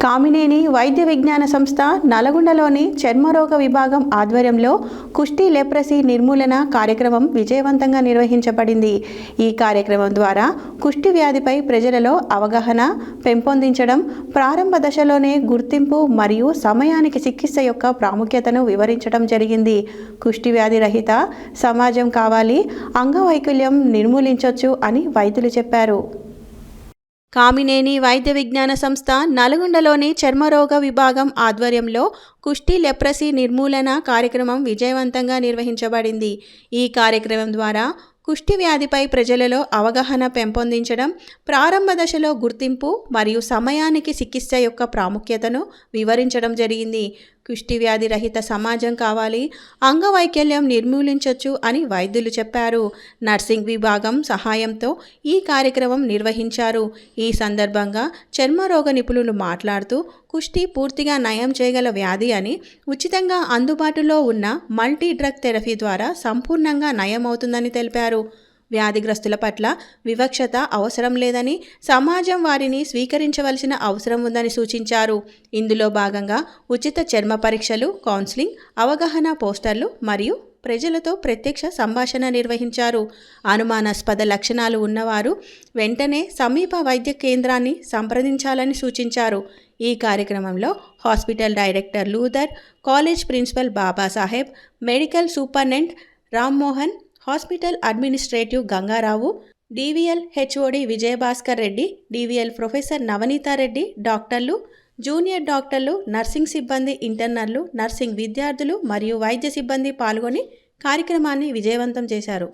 కామినేని వైద్య విజ్ఞాన సంస్థ నల్గొండలోని చర్మరోగ విభాగం ఆధ్వర్యంలో కుష్టి లెప్రసీ నిర్మూలన కార్యక్రమం విజయవంతంగా నిర్వహించబడింది. ఈ కార్యక్రమం ద్వారా కుష్టి వ్యాధిపై ప్రజలలో అవగాహన పెంపొందించడం, ప్రారంభ దశలోనే గుర్తింపు మరియు సమయానికి చికిత్స యొక్క ప్రాముఖ్యతను వివరించడం జరిగింది. కుష్టి వ్యాధి రహిత సమాజం కావాలి, అంగవైకల్యం నిర్మూలించొచ్చు అని వైద్యులు చెప్పారు. కామినేని వైద్య విజ్ఞాన సంస్థ నల్గొండలోని చర్మరోగ విభాగం ఆధ్వర్యంలో కుష్టి లెప్రసీ నిర్మూలన కార్యక్రమం విజయవంతంగా నిర్వహించబడింది. ఈ కార్యక్రమం ద్వారా కుష్టి వ్యాధిపై ప్రజలలో అవగాహన పెంపొందించడం, ప్రారంభ దశలో గుర్తింపు మరియు సమయానికి చికిత్స యొక్క ప్రాముఖ్యతను వివరించడం జరిగింది. కుష్టి వ్యాధి రహిత సమాజం కావాలి, అంగవైకల్యం నిర్మూలించొచ్చు అని వైద్యులు చెప్పారు. నర్సింగ్ విభాగం సహాయంతో ఈ కార్యక్రమం నిర్వహించారు. ఈ సందర్భంగా చర్మరోగ నిపుణులు మాట్లాడుతూ కుష్టి పూర్తిగా నయం చేయగల వ్యాధి అని, ఉచితంగా అందుబాటులో ఉన్న మల్టీ డ్రగ్ థెరపీ ద్వారా సంపూర్ణంగా నయం అవుతుందని తెలిపారు. వ్యాధిగ్రస్తుల పట్ల వివక్షత అవసరం లేదని, సమాజం వారిని స్వీకరించవలసిన అవసరం ఉందని సూచించారు. ఇందులో భాగంగా ఉచిత చర్మ పరీక్షలు, కౌన్సిలింగ్, అవగాహన పోస్టర్లు మరియు ప్రజలతో ప్రత్యక్ష సంభాషణ నిర్వహించారు. అనుమానాస్పద లక్షణాలు ఉన్నవారు వెంటనే సమీప వైద్య కేంద్రాన్ని సంప్రదించాలని సూచించారు. ఈ కార్యక్రమంలో hospital director Luther, college principal Babasaheb, medical superintendent Rammohan, hospital administrative Gangarao, DVL HOD Vijayabhaskar Reddy, DVL professor Navaneetha Reddy, డాక్టర్లు, జూనియర్ డాక్టర్లు, నర్సింగ్ సిబ్బంది, ఇంటర్నర్లు, నర్సింగ్ విద్యార్థులు మరియు వైద్య సిబ్బంది పాల్గొని కార్యక్రమాన్ని విజయవంతం చేశారు.